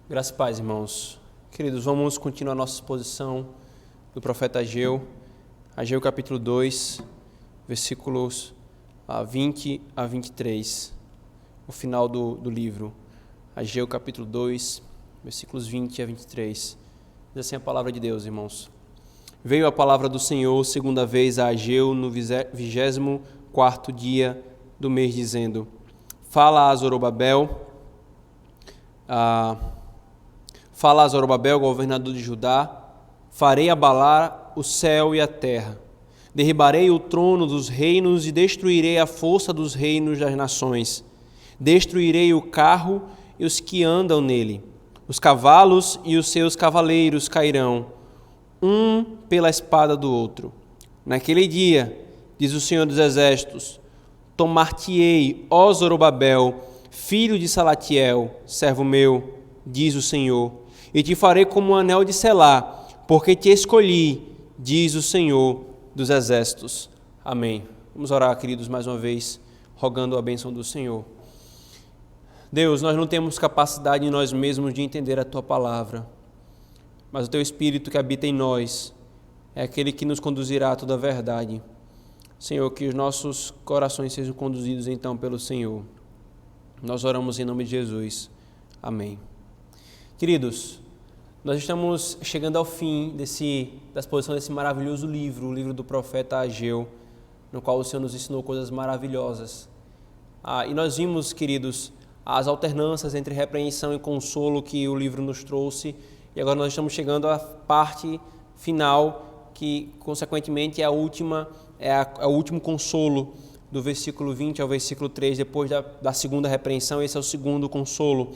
Graça e paz, irmãos. Queridos, vamos continuar nossa exposição do profeta Ageu. Ageu capítulo 2, versículos 20 a 23. O final do livro. Ageu capítulo 2, versículos 20 a 23. Diz assim a palavra de Deus, irmãos. Veio a palavra do Senhor segunda vez a Ageu no 24º dia do mês, dizendo: Fala a Zorobabel, governador de Judá, farei abalar o céu e a terra. Derribarei o trono dos reinos e destruirei a força dos reinos das nações. Destruirei o carro e os que andam nele. Os cavalos e os seus cavaleiros cairão, um pela espada do outro. Naquele dia, diz o Senhor dos Exércitos, tomar-te-ei, ó Zorobabel, filho de Salatiel, servo meu, diz o Senhor, e te farei como um anel de selar, porque te escolhi, diz o Senhor dos Exércitos. Amém. Vamos orar, queridos, mais uma vez, rogando a bênção do Senhor. Deus, nós não temos capacidade em nós mesmos de entender a Tua palavra, mas o Teu Espírito que habita em nós é aquele que nos conduzirá a toda a verdade. Senhor, que os nossos corações sejam conduzidos então pelo Senhor. Nós oramos em nome de Jesus. Amém. Queridos, nós estamos chegando ao fim da exposição desse maravilhoso livro, o livro do profeta Ageu, no qual o Senhor nos ensinou coisas maravilhosas. E nós vimos, queridos, as alternâncias entre repreensão e consolo que o livro nos trouxe, e agora nós estamos chegando à parte final, que consequentemente é o último consolo, do versículo 20 ao versículo 3, depois da segunda repreensão. Esse é o segundo consolo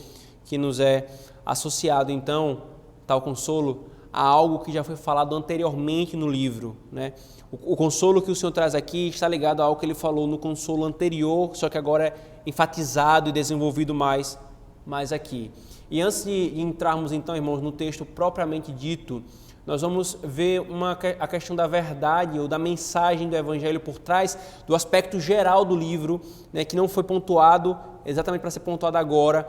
que nos é associado, então, tal consolo, a algo que já foi falado anteriormente no livro, né? O consolo que o Senhor traz aqui está ligado a algo que ele falou no consolo anterior, só que agora é enfatizado e desenvolvido mais aqui. E antes de entrarmos, então, irmãos, no texto propriamente dito, nós vamos ver a questão da verdade ou da mensagem do Evangelho por trás do aspecto geral do livro, né, que não foi pontuado exatamente para ser pontuado agora,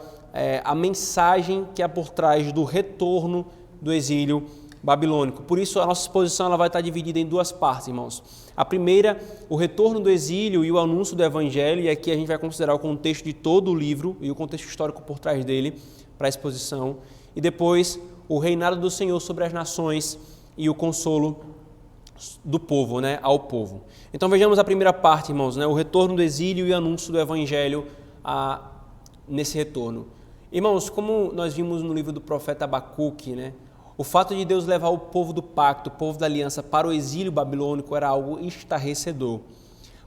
a mensagem que há por trás do retorno do exílio babilônico. Por isso, a nossa exposição ela vai estar dividida em duas partes, irmãos. A primeira, o retorno do exílio e o anúncio do Evangelho, e aqui a gente vai considerar o contexto de todo o livro e o contexto histórico por trás dele para a exposição. E depois, o reinado do Senhor sobre as nações e o consolo do povo, né, ao povo. Então vejamos a primeira parte, irmãos, né, o retorno do exílio e o anúncio do Evangelho nesse retorno. Irmãos, como nós vimos no livro do profeta Abacuque, né, o fato de Deus levar o povo do pacto, o povo da aliança, para o exílio babilônico era algo estarrecedor.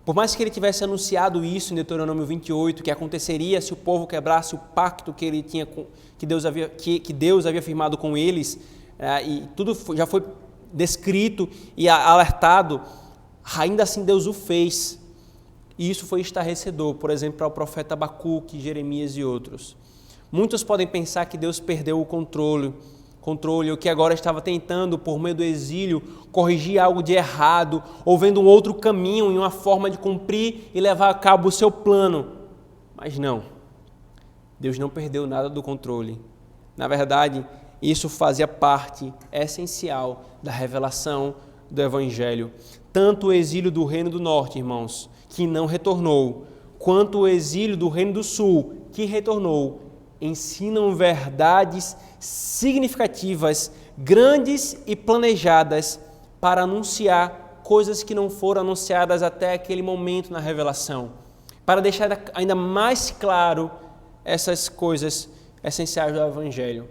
Por mais que ele tivesse anunciado isso em Deuteronômio 28, que aconteceria se o povo quebrasse o pacto que ele tinha, que Deus havia firmado com eles, e tudo já foi descrito e alertado, ainda assim Deus o fez. E isso foi estarrecedor, por exemplo, para o profeta Abacuque, Jeremias e outros. Muitos podem pensar que Deus perdeu o controle, ou que agora estava tentando, por meio do exílio, corrigir algo de errado, ou vendo um outro caminho e uma forma de cumprir e levar a cabo o seu plano. Mas não, Deus não perdeu nada do controle. Na verdade, isso fazia parte essencial da revelação do Evangelho. Tanto o exílio do Reino do Norte, irmãos, que não retornou, quanto o exílio do Reino do Sul, que retornou, ensinam verdades significativas, grandes e planejadas para anunciar coisas que não foram anunciadas até aquele momento na revelação, para deixar ainda mais claro essas coisas essenciais do Evangelho.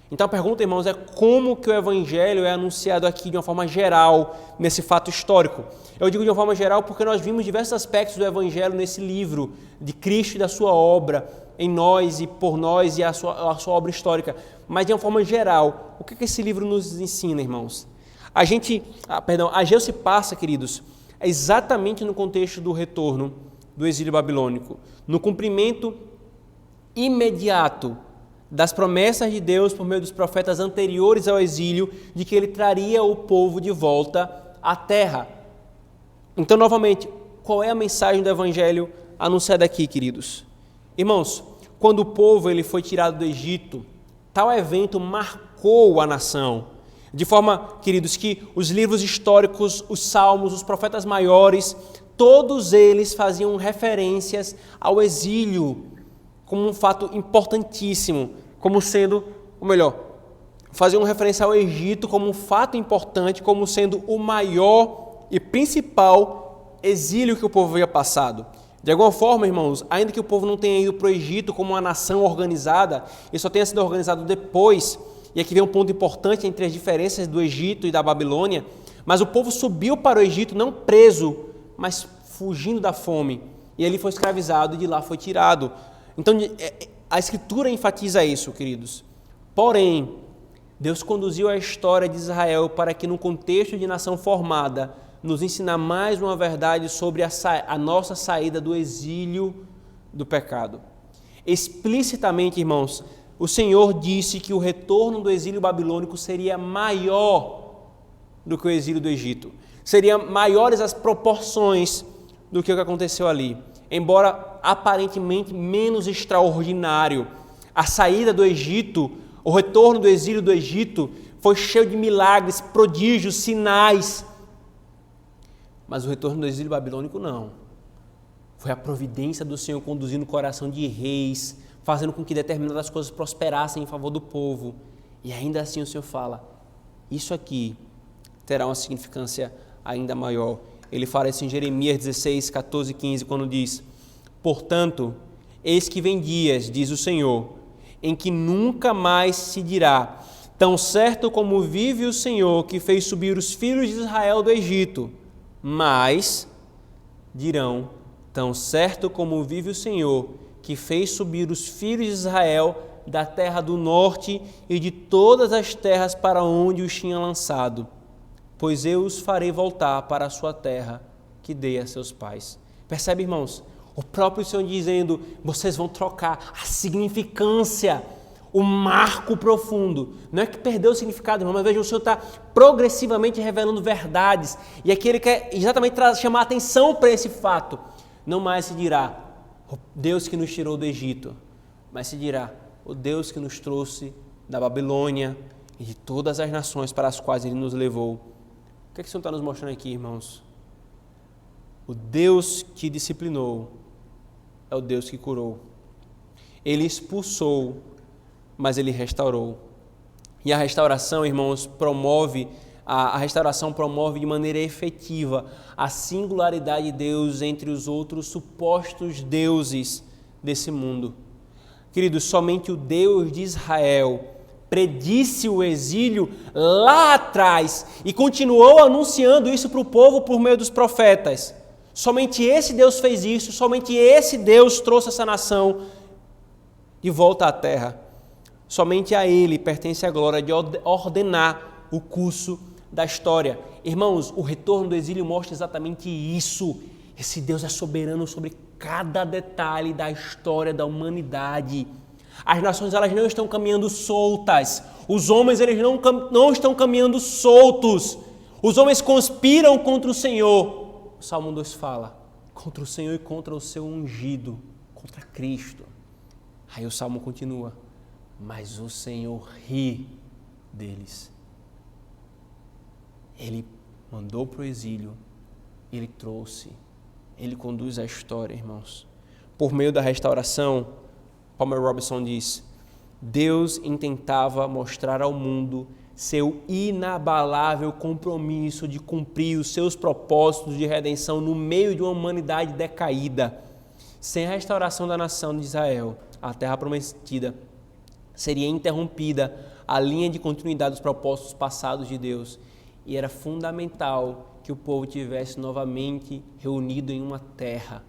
Então a pergunta, irmãos, é como que o Evangelho é anunciado aqui de uma forma geral, nesse fato histórico? Eu digo de uma forma geral porque nós vimos diversos aspectos do Evangelho nesse livro, de Cristo e da sua obra, em nós e por nós e a sua obra histórica. Mas de uma forma geral, o que esse livro nos ensina, irmãos? Ageu se passa, queridos, exatamente no contexto do retorno do exílio babilônico, no cumprimento imediato das promessas de Deus por meio dos profetas anteriores ao exílio, de que ele traria o povo de volta à terra. Então, novamente, qual é a mensagem do Evangelho anunciada aqui, queridos? Irmãos, quando o povo foi tirado do Egito, Tal evento marcou a nação. De forma, queridos, que os livros históricos, os salmos, os profetas maiores, todos eles faziam referências ao exílio como um fato importantíssimo, como sendo, ou melhor, faziam referência ao Egito como um fato importante, como sendo o maior e principal exílio que o povo havia passado. De alguma forma, irmãos, ainda que o povo não tenha ido para o Egito como uma nação organizada, e só tenha sido organizado depois, e aqui vem um ponto importante entre as diferenças do Egito e da Babilônia, mas o povo subiu para o Egito não preso, mas fugindo da fome, e ali foi escravizado e de lá foi tirado. Então, a Escritura enfatiza isso, queridos. Porém, Deus conduziu a história de Israel para que, no contexto de nação formada, nos ensinar mais uma verdade sobre a nossa saída do exílio do pecado. Explicitamente, irmãos, o Senhor disse que o retorno do exílio babilônico seria maior do que o exílio do Egito. Seriam maiores as proporções do que o que aconteceu ali. Embora aparentemente menos extraordinário, a saída do Egito, o retorno do exílio do Egito foi cheio de milagres, prodígios, sinais. Mas o retorno do exílio babilônico não. Foi a providência do Senhor conduzindo o coração de reis, fazendo com que determinadas coisas prosperassem em favor do povo. E ainda assim o Senhor fala, isso aqui terá uma significância ainda maior. Ele fala isso em Jeremias 16, 14 e 15, quando diz, portanto, eis que vem dias, diz o Senhor, em que nunca mais se dirá, tão certo como vive o Senhor que fez subir os filhos de Israel do Egito, mas dirão, tão certo como vive o Senhor que fez subir os filhos de Israel da terra do norte e de todas as terras para onde os tinha lançado, pois eu os farei voltar para a sua terra que dei a seus pais. Percebe, irmãos? O próprio Senhor dizendo, vocês vão trocar a significância, o marco profundo. Não é que perdeu o significado, irmão, mas veja, o Senhor está progressivamente revelando verdades. E aqui Ele quer exatamente chamar a atenção para esse fato. Não mais se dirá, o Deus que nos tirou do Egito, mas se dirá, o Deus que nos trouxe da Babilônia e de todas as nações para as quais Ele nos levou. O que é que o Senhor está nos mostrando aqui, irmãos? O Deus que disciplinou é o Deus que curou. Ele expulsou, mas Ele restaurou. E a restauração, irmãos, a restauração promove de maneira efetiva a singularidade de Deus entre os outros supostos deuses desse mundo. Queridos, somente o Deus de Israel predisse o exílio lá atrás e continuou anunciando isso para o povo por meio dos profetas. Somente esse Deus fez isso, somente esse Deus trouxe essa nação de volta à terra. Somente a Ele pertence a glória de ordenar o curso da história. Irmãos, o retorno do exílio mostra exatamente isso. Esse Deus é soberano sobre cada detalhe da história da humanidade. As nações elas não estão caminhando soltas. Os homens eles não estão caminhando soltos. Os homens conspiram contra o Senhor. O Salmo 2 fala, contra o Senhor e contra o seu ungido, contra Cristo. Aí o Salmo continua, mas o Senhor ri deles. Ele mandou para o exílio, Ele trouxe, Ele conduz a história, irmãos. Por meio da restauração, Palmer Robertson diz, Deus intentava mostrar ao mundo seu inabalável compromisso de cumprir os seus propósitos de redenção no meio de uma humanidade decaída. Sem a restauração da nação de Israel, a terra prometida, seria interrompida a linha de continuidade dos propósitos passados de Deus. E era fundamental que o povo tivesse novamente reunido em uma terra,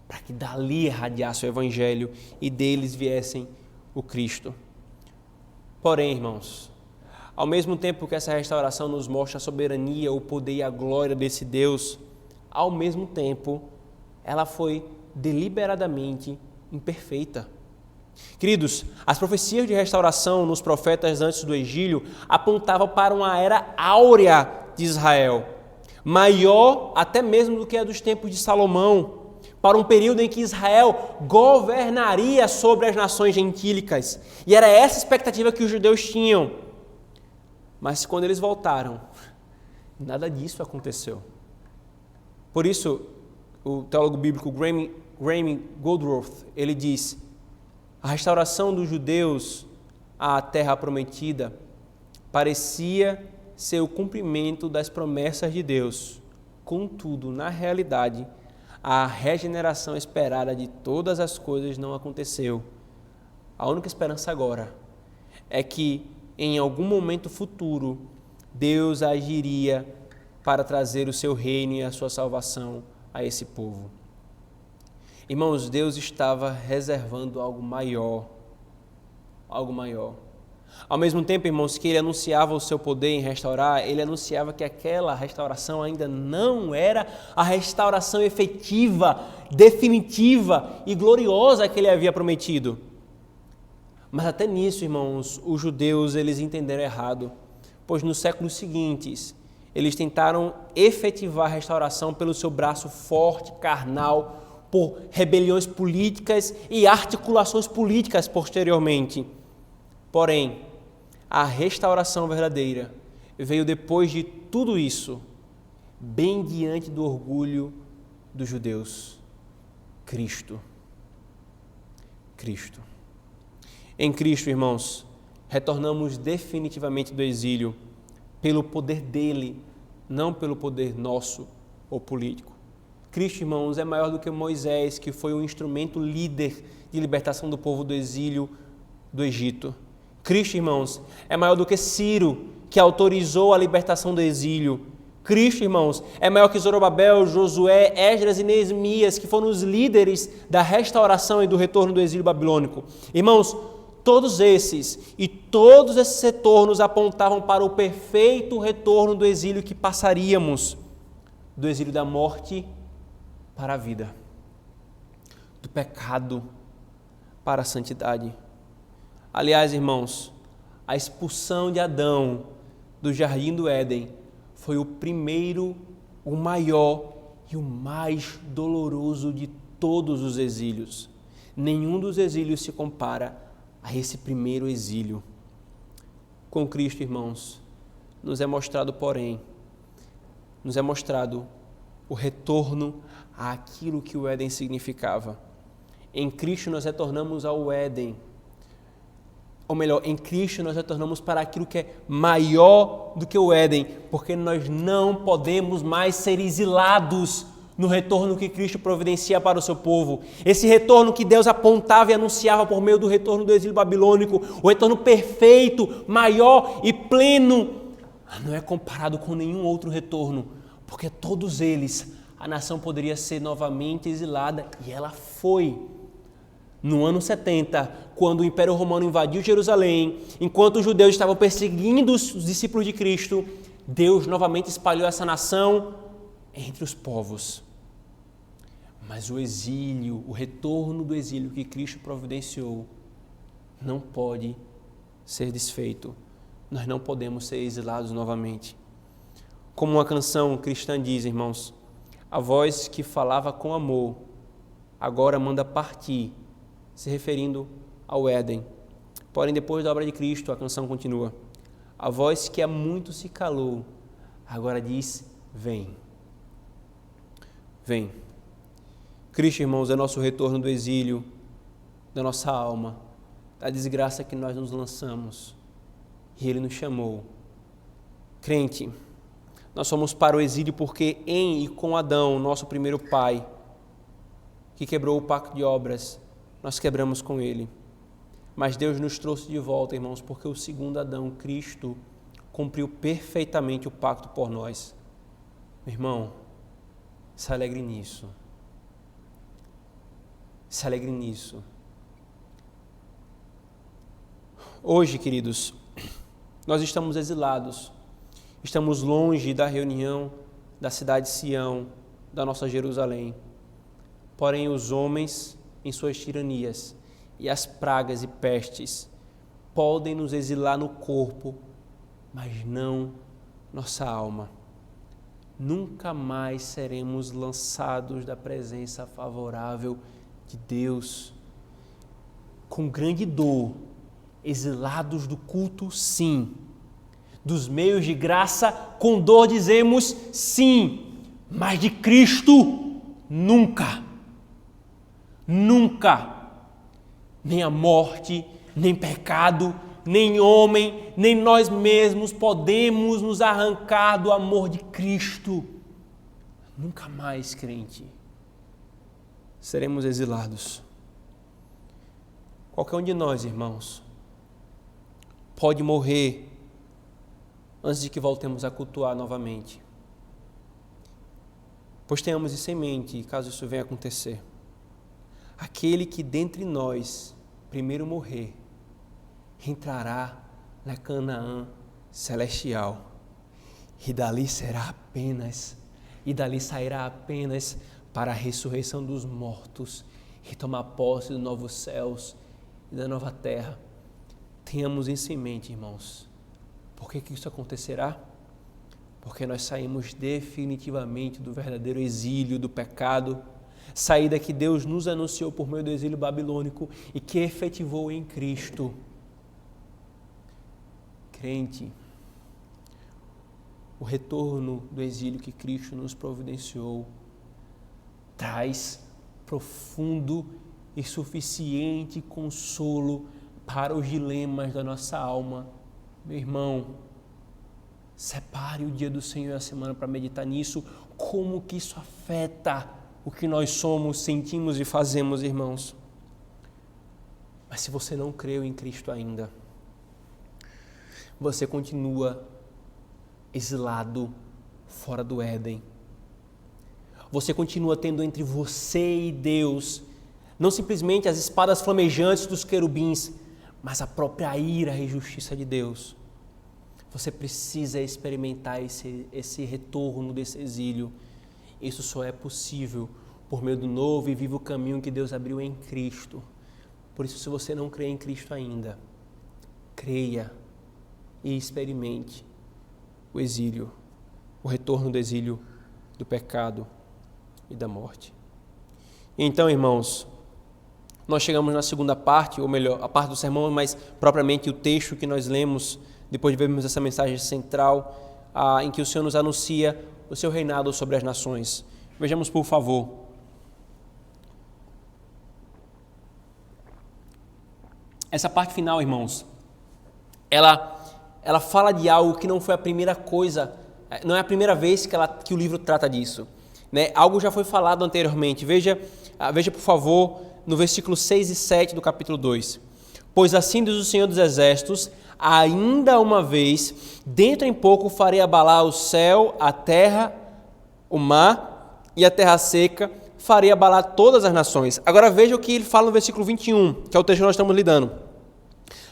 para que dali irradiasse o Evangelho e deles viessem o Cristo. Porém, irmãos, ao mesmo tempo que essa restauração nos mostra a soberania, o poder e a glória desse Deus, ao mesmo tempo, ela foi deliberadamente imperfeita. Queridos, as profecias de restauração nos profetas antes do exílio apontavam para uma era áurea de Israel, maior até mesmo do que a dos tempos de Salomão. para um período em que Israel governaria sobre as nações gentílicas. E era essa expectativa que os judeus tinham. Mas quando eles voltaram, nada disso aconteceu. Por isso, o teólogo bíblico Graham Goldsworth, ele diz: a restauração dos judeus à terra prometida parecia ser o cumprimento das promessas de Deus. Contudo, na realidade, a regeneração esperada de todas as coisas não aconteceu. A única esperança agora é que, em algum momento futuro, Deus agiria para trazer o seu reino e a sua salvação a esse povo. Irmãos, Deus estava reservando algo maior. Algo maior. Ao mesmo tempo, irmãos, que ele anunciava o seu poder em restaurar, ele anunciava que aquela restauração ainda não era a restauração efetiva, definitiva e gloriosa que ele havia prometido. Mas até nisso, irmãos, os judeus eles entenderam errado, pois nos séculos seguintes eles tentaram efetivar a restauração pelo seu braço forte, carnal, por rebeliões políticas e articulações políticas posteriormente. Porém, a restauração verdadeira veio depois de tudo isso, bem diante do orgulho dos judeus. Cristo. Em Cristo, irmãos, retornamos definitivamente do exílio pelo poder dele, não pelo poder nosso ou político. Cristo, irmãos, é maior do que Moisés, que foi o instrumento líder de libertação do povo do exílio do Egito. Cristo, irmãos, é maior do que Ciro, que autorizou a libertação do exílio. Cristo, irmãos, é maior que Zorobabel, Josué, Esdras e Neemias, que foram os líderes da restauração e do retorno do exílio babilônico. Irmãos, todos esses retornos apontavam para o perfeito retorno do exílio que passaríamos, do exílio da morte para a vida, do pecado para a santidade. Aliás, irmãos, a expulsão de Adão do jardim do Éden foi o primeiro, o maior e o mais doloroso de todos os exílios. Nenhum dos exílios se compara a esse primeiro exílio. Com Cristo, irmãos, nos é mostrado o retorno àquilo que o Éden significava. Em Cristo nós retornamos ao Éden. Ou melhor, em Cristo nós retornamos para aquilo que é maior do que o Éden, porque nós não podemos mais ser exilados no retorno que Cristo providencia para o seu povo. Esse retorno que Deus apontava e anunciava por meio do retorno do exílio babilônico, o retorno perfeito, maior e pleno, não é comparado com nenhum outro retorno, porque todos eles, a nação poderia ser novamente exilada, e ela foi. No ano 70, quando o Império Romano invadiu Jerusalém, enquanto os judeus estavam perseguindo os discípulos de Cristo, Deus novamente espalhou essa nação entre os povos. Mas o exílio, o retorno do exílio que Cristo providenciou, não pode ser desfeito. Nós não podemos ser exilados novamente. Como uma canção cristã diz, irmãos, a voz que falava com amor, agora manda partir, se referindo ao Éden. Porém, depois da obra de Cristo, a canção continua. A voz que há muito se calou, agora diz, vem. Vem. Cristo, irmãos, é nosso retorno do exílio, da nossa alma, da desgraça que nós nos lançamos. E Ele nos chamou. Crente, nós fomos para o exílio porque em e com Adão, nosso primeiro pai, que quebrou o pacto de obras, nós quebramos com ele. Mas Deus nos trouxe de volta, irmãos, porque o segundo Adão, Cristo, cumpriu perfeitamente o pacto por nós. Meu irmão, se alegre nisso. Se alegre nisso. Hoje, queridos, nós estamos exilados. Estamos longe da reunião da cidade de Sião, da nossa Jerusalém. Porém, os homens, em suas tiranias, e as pragas e pestes podem nos exilar no corpo, mas não nossa alma. nunca mais seremos lançados da presença favorável de Deus. Com grande dor, exilados do culto, sim. Dos meios de graça, com dor dizemos sim, mas de Cristo, nunca. Nunca. Nem a morte, nem pecado, nem homem, nem nós mesmos podemos nos arrancar do amor de Cristo. Nunca mais, crente, seremos exilados. Qualquer um de nós, irmãos, pode morrer antes de que voltemos a cultuar novamente. Pois tenhamos isso em mente, caso isso venha a acontecer. Aquele que dentre nós primeiro morrer, entrará na Canaã celestial, e dali sairá apenas para a ressurreição dos mortos e tomar posse dos novos céus e da nova terra. Tenhamos isso em mente, irmãos. Por que isso acontecerá? Porque nós saímos definitivamente do verdadeiro exílio do pecado, saída que Deus nos anunciou por meio do exílio babilônico e que efetivou em Cristo. Crente, o retorno do exílio que Cristo nos providenciou traz profundo e suficiente consolo para os dilemas da nossa alma. Meu irmão, separe o dia do Senhor e a semana para meditar nisso, como que isso afeta o que nós somos, sentimos e fazemos, irmãos. Mas se você não creu em Cristo ainda, você continua exilado fora do Éden. Você continua tendo entre você e Deus não simplesmente as espadas flamejantes dos querubins, mas a própria ira e justiça de Deus. Você precisa experimentar esse retorno desse exílio. Isso só é possível por meio do novo e vivo caminho que Deus abriu em Cristo. Por isso, se você não crê em Cristo ainda, creia e experimente o exílio, o retorno do exílio do pecado e da morte. Então, irmãos, nós chegamos na segunda parte, ou melhor, a parte do sermão, mas propriamente o texto que nós lemos, depois de vermos essa mensagem central, em que o Senhor nos anuncia o seu reinado sobre as nações. Vejamos, por favor. Essa parte final, irmãos, ela fala de algo que não foi a primeira coisa, não é a primeira vez que o livro trata disso, né? Algo já foi falado anteriormente. Veja, por favor, no versículo 6 e 7 do capítulo 2. Pois assim diz o Senhor dos Exércitos, ainda uma vez, dentro em pouco farei abalar o céu, a terra, o mar e a terra seca, farei abalar todas as nações. Agora veja o que ele fala no versículo 21, que é o texto que nós estamos lidando.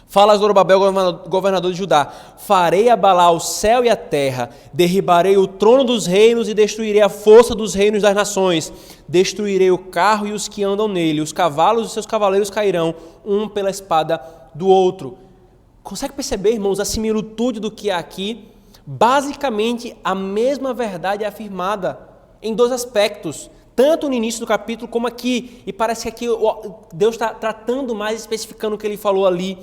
Fala a Zorobabel, governador de Judá, farei abalar o céu e a terra, derribarei o trono dos reinos e destruirei a força dos reinos das nações, destruirei o carro e os que andam nele, os cavalos e seus cavaleiros cairão, um pela espada do outro. Consegue perceber, irmãos, a similitude do que há aqui? Basicamente, a mesma verdade é afirmada em dois aspectos, tanto no início do capítulo como aqui, e parece que aqui Deus está tratando mais, especificando o que ele falou ali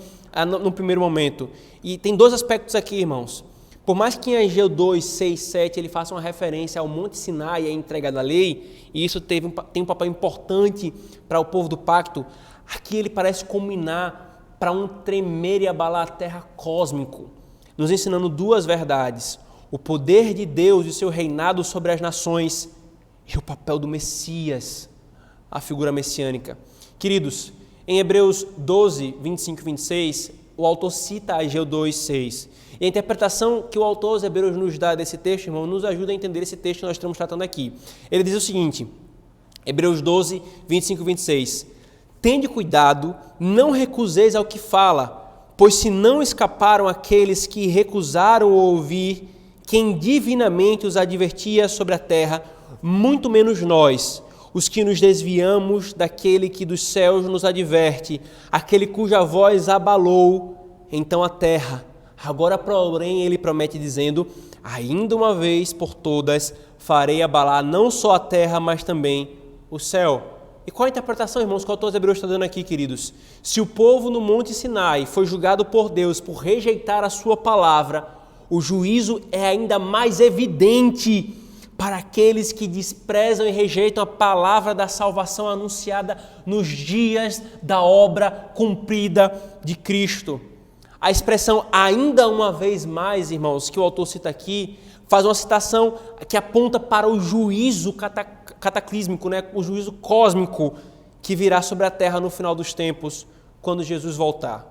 no primeiro momento. E tem dois aspectos aqui, irmãos. Por mais que em Ageu 2, 6, 7 ele faça uma referência ao Monte Sinai e à entrega da lei, e isso tem um papel importante para o povo do pacto, aqui ele parece culminar para um tremer e abalar a terra cósmico, nos ensinando duas verdades: o poder de Deus e seu reinado sobre as nações e o papel do Messias, a figura messiânica. Queridos, em Hebreus 12, 25 e 26, o autor cita Ageu 2, 6. E a interpretação que o autor aos Hebreus nos dá desse texto, irmão, nos ajuda a entender esse texto que nós estamos tratando aqui. Ele diz o seguinte, Hebreus 12, 25 e 26. Tende cuidado, não recuseis ao que fala, pois se não escaparam aqueles que recusaram ouvir quem divinamente os advertia sobre a terra, muito menos nós, os que nos desviamos daquele que dos céus nos adverte, aquele cuja voz abalou então a terra. Agora, porém, ele promete dizendo, ainda uma vez por todas, farei abalar não só a terra, mas também o céu. E qual a interpretação, irmãos, que o autor dos Hebreus está dando aqui, queridos? Se o povo no Monte Sinai foi julgado por Deus por rejeitar a sua palavra, o juízo é ainda mais evidente para aqueles que desprezam e rejeitam a palavra da salvação anunciada nos dias da obra cumprida de Cristo. A expressão ainda uma vez mais, irmãos, que o autor cita aqui, faz uma citação que aponta para o juízo cataclísmico, né? O juízo cósmico que virá sobre a terra no final dos tempos, quando Jesus voltar.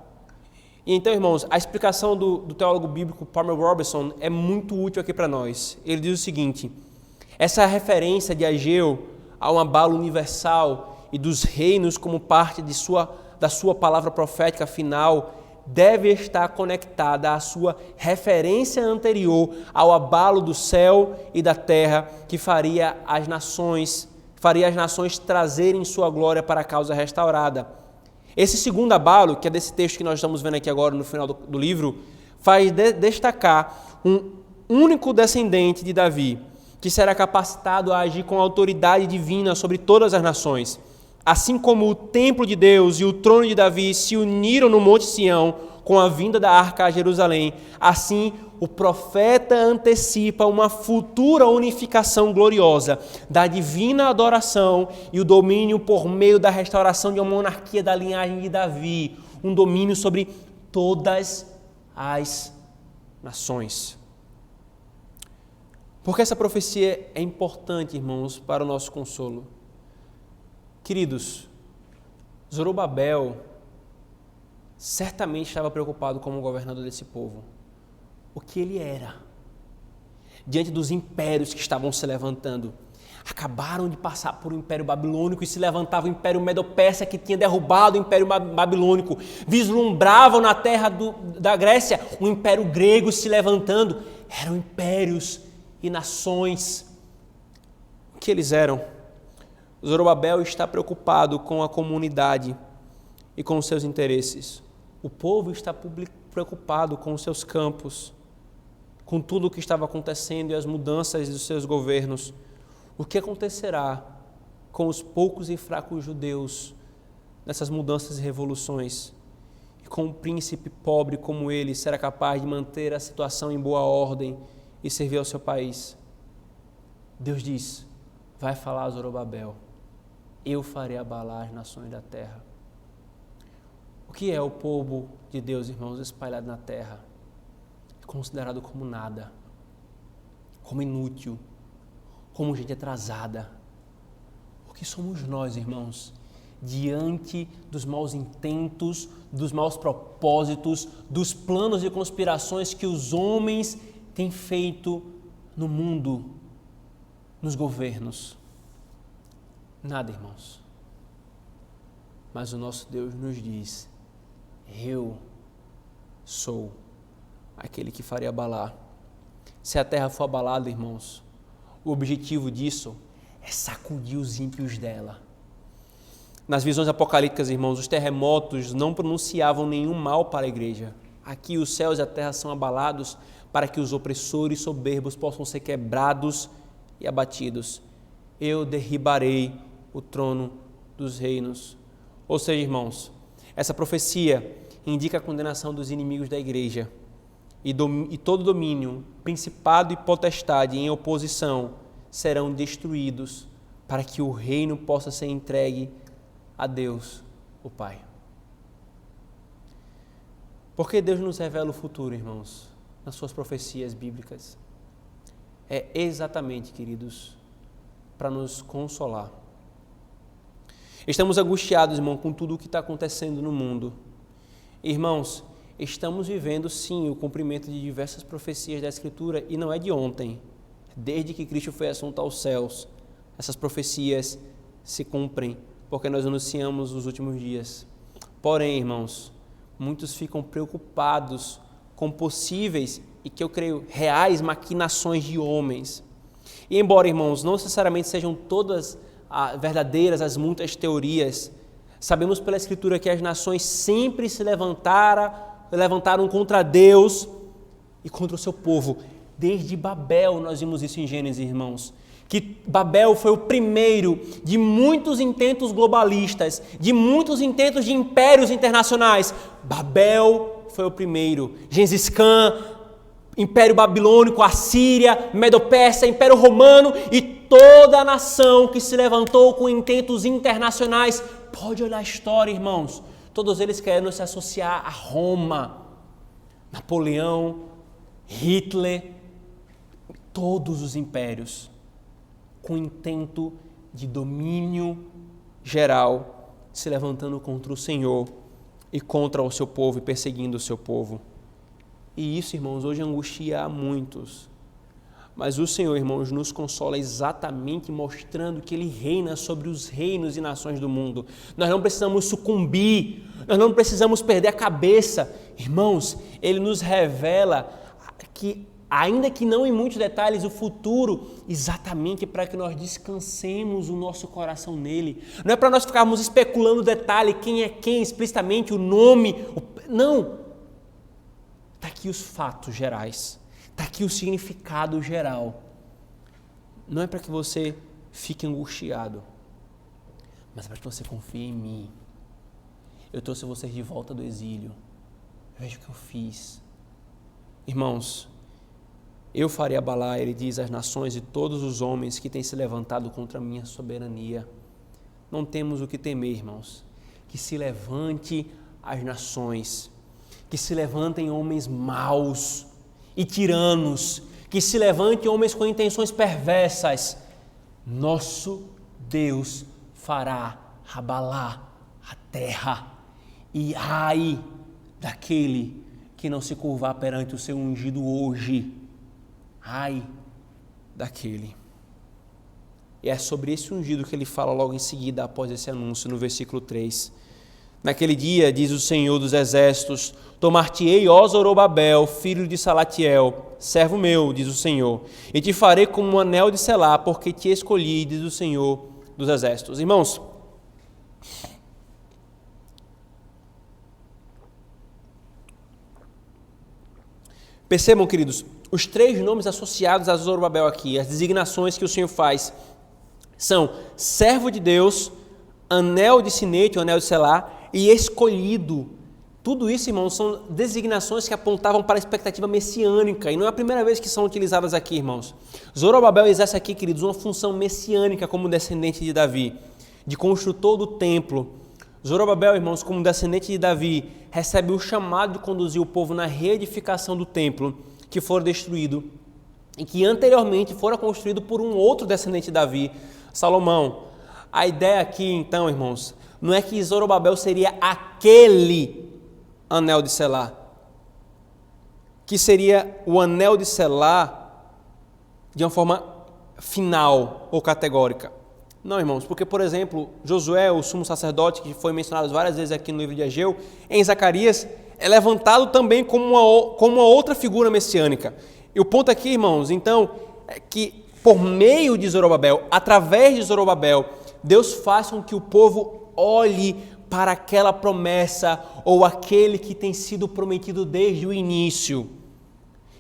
E então, irmãos, a explicação do teólogo bíblico Palmer Robertson é muito útil aqui para nós. Ele diz o seguinte: essa referência de Ageu a um abalo universal e dos reinos como parte da sua palavra profética final deve estar conectada à sua referência anterior ao abalo do céu e da terra que faria as nações trazerem sua glória para a causa restaurada. Esse segundo abalo, que é desse texto que nós estamos vendo aqui agora no final do livro, faz destacar um único descendente de Davi, que será capacitado a agir com autoridade divina sobre todas as nações. Assim como o templo de Deus e o trono de Davi se uniram no Monte Sião com a vinda da arca a Jerusalém, assim o profeta antecipa uma futura unificação gloriosa da divina adoração e o domínio por meio da restauração de uma monarquia da linhagem de Davi, um domínio sobre todas as nações. Porque essa profecia é importante, irmãos, para o nosso consolo. Queridos, Zorobabel certamente estava preocupado como governador desse povo. O que ele era? Diante dos impérios que estavam se levantando. Acabaram de passar por um império babilônico e se levantava o império Medo-Persa que tinha derrubado o império babilônico. Vislumbravam na terra da Grécia o império grego se levantando. Eram impérios e nações. O que eles eram? Zorobabel está preocupado com a comunidade e com os seus interesses. O povo está preocupado com os seus campos, com tudo o que estava acontecendo e as mudanças dos seus governos. O que acontecerá com os poucos e fracos judeus nessas mudanças e revoluções? E com um príncipe pobre como ele será capaz de manter a situação em boa ordem e servir ao seu país? Deus diz: vai falar a Zorobabel, eu farei abalar as nações da terra. O que é o povo de Deus, irmãos, espalhado na terra? É considerado como nada, como inútil, como gente atrasada. O que somos nós, irmãos, diante dos maus intentos, dos maus propósitos, dos planos e conspirações que os homens têm feito no mundo, nos governos? Nada, irmãos. Mas o nosso Deus nos diz: eu sou aquele que faria abalar. Se a terra for abalada, irmãos, o objetivo disso é sacudir os ímpios dela. Nas visões apocalípticas, irmãos, os terremotos não pronunciavam nenhum mal para a igreja. Aqui os céus e a terra são abalados para que os opressores soberbos possam ser quebrados e abatidos. Eu derribarei o trono dos reinos. Ou seja, irmãos, essa profecia indica a condenação dos inimigos da igreja e todo domínio, principado e potestade em oposição serão destruídos para que o reino possa ser entregue a Deus, o Pai. Porque Deus nos revela o futuro, irmãos, nas suas profecias bíblicas. É exatamente, queridos, para nos consolar. Estamos angustiados, irmão, com tudo o que está acontecendo no mundo. Irmãos, estamos vivendo, sim, o cumprimento de diversas profecias da Escritura, e não é de ontem. Desde que Cristo foi assunto aos céus, essas profecias se cumprem, porque nós anunciamos os últimos dias. Porém, irmãos, muitos ficam preocupados com possíveis e que eu creio reais maquinações de homens. E embora, irmãos, não necessariamente sejam todas verdadeiras as muitas teorias, sabemos pela Escritura que as nações sempre se levantaram contra Deus e contra o seu povo. Desde Babel nós vimos isso em Gênesis, irmãos. que Babel foi o primeiro de muitos intentos globalistas, de muitos intentos de impérios internacionais. Babel foi o primeiro. Gengis Khan, Império Babilônico, Assíria, Medo-Pérsia, Império Romano e toda a nação que se levantou com intentos internacionais. Pode olhar a história, irmãos. Todos eles querendo se associar a Roma. Napoleão, Hitler, todos os impérios com intento de domínio geral, se levantando contra o Senhor e contra o seu povo e perseguindo o seu povo. E isso, irmãos, hoje angustia a muitos. Mas o Senhor, irmãos, nos consola exatamente mostrando que Ele reina sobre os reinos e nações do mundo. Nós não precisamos sucumbir, nós não precisamos perder a cabeça. Irmãos, Ele nos revela que, ainda que não em muitos detalhes, o futuro, exatamente para que nós descansemos o nosso coração nele. Não é para nós ficarmos especulando detalhe, quem é quem, explicitamente, o nome. Não! Está aqui os fatos gerais. Está aqui o significado geral. Não é para que você fique angustiado, mas é para que você confie em mim. Eu trouxe vocês de volta do exílio. Veja o que eu fiz. Irmãos, eu farei abalar, ele diz, as nações e todos os homens que têm se levantado contra a minha soberania. Não temos o que temer, irmãos. Que se levante as nações, que se levantem homens maus e tiranos, que se levantem homens com intenções perversas. Nosso Deus fará abalar a terra. E ai daquele que não se curvar perante o seu ungido hoje. Ai daquele. E é sobre esse ungido que ele fala logo em seguida, após esse anúncio, no versículo 3. Naquele dia, diz o Senhor dos Exércitos, tomar-te-ei, ó Zorobabel, filho de Salatiel, servo meu, diz o Senhor, e te farei como um anel de selar, porque te escolhi, diz o Senhor dos Exércitos. Irmãos, percebam, queridos, os três nomes associados a Zorobabel aqui, as designações que o Senhor faz, são servo de Deus, anel de sinete, o anel de selar, e escolhido. Tudo isso, irmãos, são designações que apontavam para a expectativa messiânica, e não é a primeira vez que são utilizadas aqui, irmãos. Zorobabel exerce aqui, queridos, uma função messiânica como descendente de Davi, de construtor do templo. Zorobabel, irmãos, como descendente de Davi, recebe o chamado de conduzir o povo na reedificação do templo, que fora destruído, e que anteriormente fora construído por um outro descendente de Davi, Salomão. A ideia aqui, então, irmãos, não é que Zorobabel seria aquele anel de selar, que seria o anel de selar de uma forma final ou categórica. Não, irmãos, porque, por exemplo, Josué, o sumo sacerdote, que foi mencionado várias vezes aqui no livro de Ageu, em Zacarias, é levantado também como uma outra figura messiânica. E o ponto aqui, irmãos, então, é que por meio de Zorobabel, através de Zorobabel, Deus faz com que o povo olhe para aquela promessa ou aquele que tem sido prometido desde o início.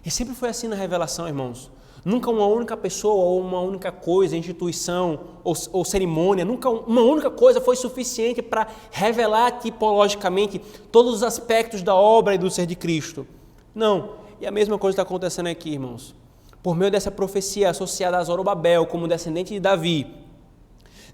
E sempre foi assim na revelação, irmãos. Nunca uma única pessoa ou uma única coisa, instituição ou cerimônia, nunca uma única coisa foi suficiente para revelar tipologicamente todos os aspectos da obra e do ser de Cristo. Não. E a mesma coisa está acontecendo aqui, irmãos. Por meio dessa profecia associada a Zorobabel como descendente de Davi,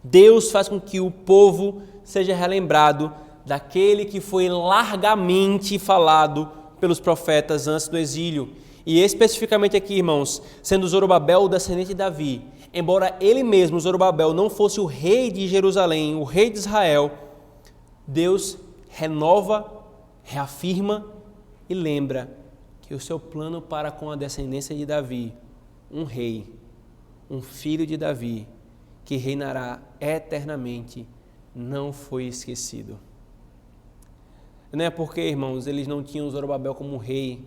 Deus faz com que o povo seja relembrado daquele que foi largamente falado pelos profetas antes do exílio. E especificamente aqui, irmãos, sendo Zorobabel o descendente de Davi, embora ele mesmo, Zorobabel, não fosse o rei de Jerusalém, o rei de Israel, Deus renova, reafirma e lembra que o seu plano para com a descendência de Davi, um rei, um filho de Davi, que reinará eternamente, não foi esquecido. Não é porque, irmãos, eles não tinham Zorobabel como rei,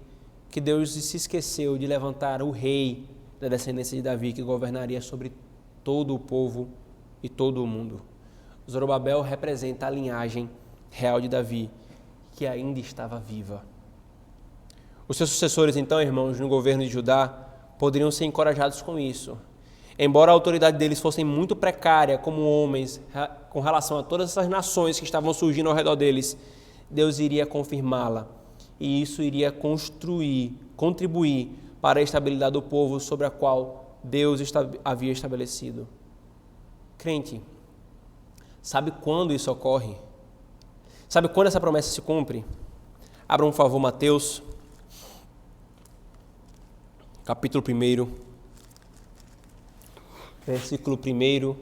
que Deus se esqueceu de levantar o rei da descendência de Davi, que governaria sobre todo o povo e todo o mundo. Zorobabel representa a linhagem real de Davi, que ainda estava viva. Os seus sucessores, então, irmãos, no governo de Judá, poderiam ser encorajados com isso. Embora a autoridade deles fosse muito precária como homens com relação a todas essas nações que estavam surgindo ao redor deles, Deus iria confirmá-la. E isso iria contribuir para a estabilidade do povo sobre a qual Deus havia estabelecido. Crente, sabe quando isso ocorre? Sabe quando essa promessa se cumpre? Abra por favor Mateus, capítulo 1, versículo 1,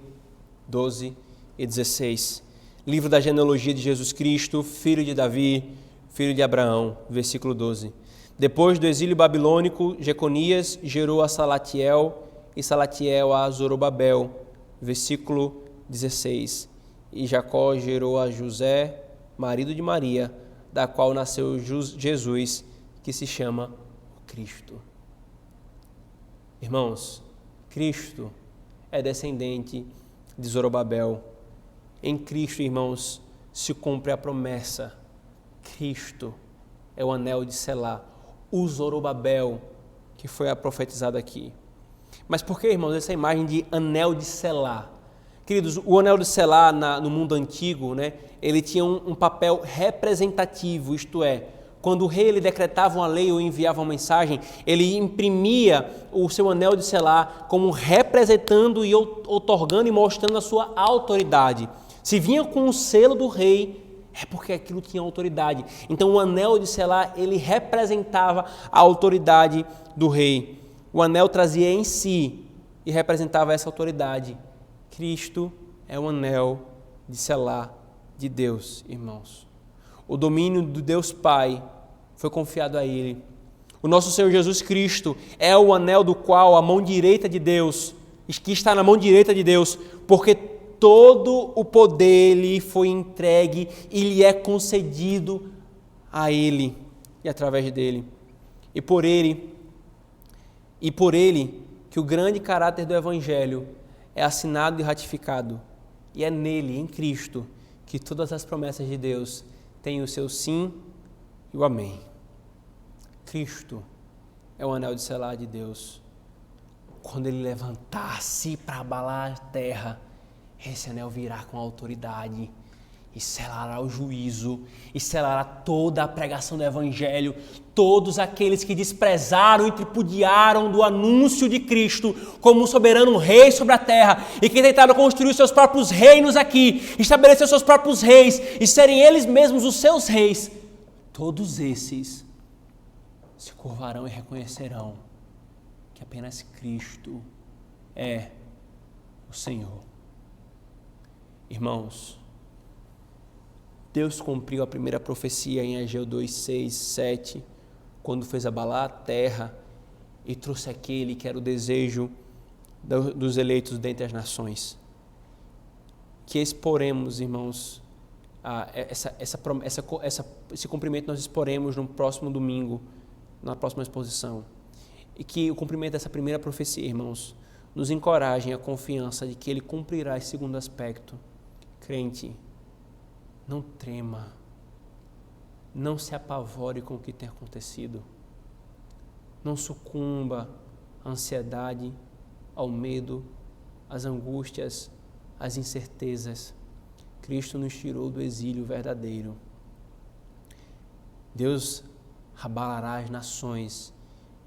12 e 16. Livro da genealogia de Jesus Cristo, filho de Davi, filho de Abraão, versículo 12. Depois do exílio babilônico, Jeconias gerou a Salatiel e Salatiel a Zorobabel, versículo 16. E Jacó gerou a José, marido de Maria, da qual nasceu Jesus, que se chama Cristo. Irmãos, Cristo é descendente de Zorobabel. Em Cristo, irmãos, se cumpre a promessa. Cristo é o anel de selar, o Zorobabel que foi profetizado aqui. Mas por que, irmãos, essa imagem de anel de selar? Queridos, o anel de selar no mundo antigo, ele tinha um papel representativo, isto é, quando o rei ele decretava uma lei ou enviava uma mensagem, ele imprimia o seu anel de selar como representando e outorgando e mostrando a sua autoridade. Se vinha com o selo do rei, é porque aquilo tinha autoridade. Então o anel de selar, ele representava a autoridade do rei. O anel trazia em si e representava essa autoridade. Cristo é o anel de selar de Deus, irmãos. O domínio do Deus Pai foi confiado a Ele. O nosso Senhor Jesus Cristo é o anel do qual a mão direita de Deus, que está na mão direita de Deus, porque todo o poder lhe foi entregue e lhe é concedido a Ele e através dele. E por ele que o grande caráter do Evangelho é assinado e ratificado. E é nele, em Cristo, que todas as promessas de Deus têm o seu sim e o amém. Cristo é o anel de selar de Deus. Quando ele levantar-se para abalar a terra, esse anel virá com autoridade e selará o juízo, e selará toda a pregação do Evangelho. Todos aqueles que desprezaram e tripudiaram do anúncio de Cristo como um soberano rei sobre a terra, e que tentaram construir seus próprios reinos aqui, estabelecer seus próprios reis e serem eles mesmos os seus reis, todos esses se curvarão e reconhecerão que apenas Cristo é o Senhor. Irmãos, Deus cumpriu a primeira profecia em Ageu 2, 6, 7, quando fez abalar a terra e trouxe aquele que era o desejo dos eleitos dentre as nações. Que exporemos, irmãos, esse cumprimento nós exporemos no próximo domingo, na próxima exposição. E que o cumprimento dessa primeira profecia, irmãos, nos encorajem a confiança de que Ele cumprirá esse segundo aspecto. Crente, não trema, não se apavore com o que tem acontecido, não sucumba à ansiedade, ao medo, às angústias, às incertezas. Cristo nos tirou do exílio verdadeiro. Deus abalará as nações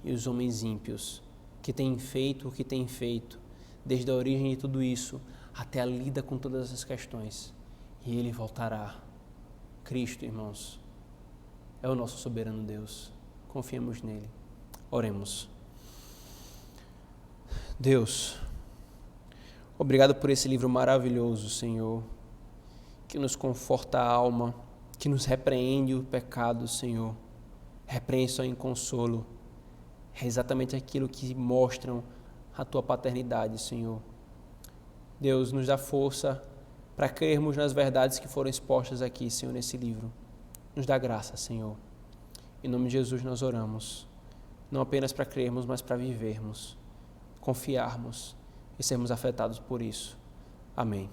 e os homens ímpios que têm feito o que têm feito, desde a origem de tudo isso até a lida com todas essas questões. E Ele voltará. Cristo, irmãos, é o nosso soberano Deus. Confiemos nele. Oremos. Deus, obrigado por esse livro maravilhoso, Senhor, que nos conforta a alma, que nos repreende o pecado, Senhor. Repreensão em consolo. É exatamente aquilo que mostram a Tua paternidade, Senhor. Deus, nos dá força para crermos nas verdades que foram expostas aqui, Senhor, nesse livro. Nos dá graça, Senhor. Em nome de Jesus nós oramos, não apenas para crermos, mas para vivermos, confiarmos e sermos afetados por isso. Amém.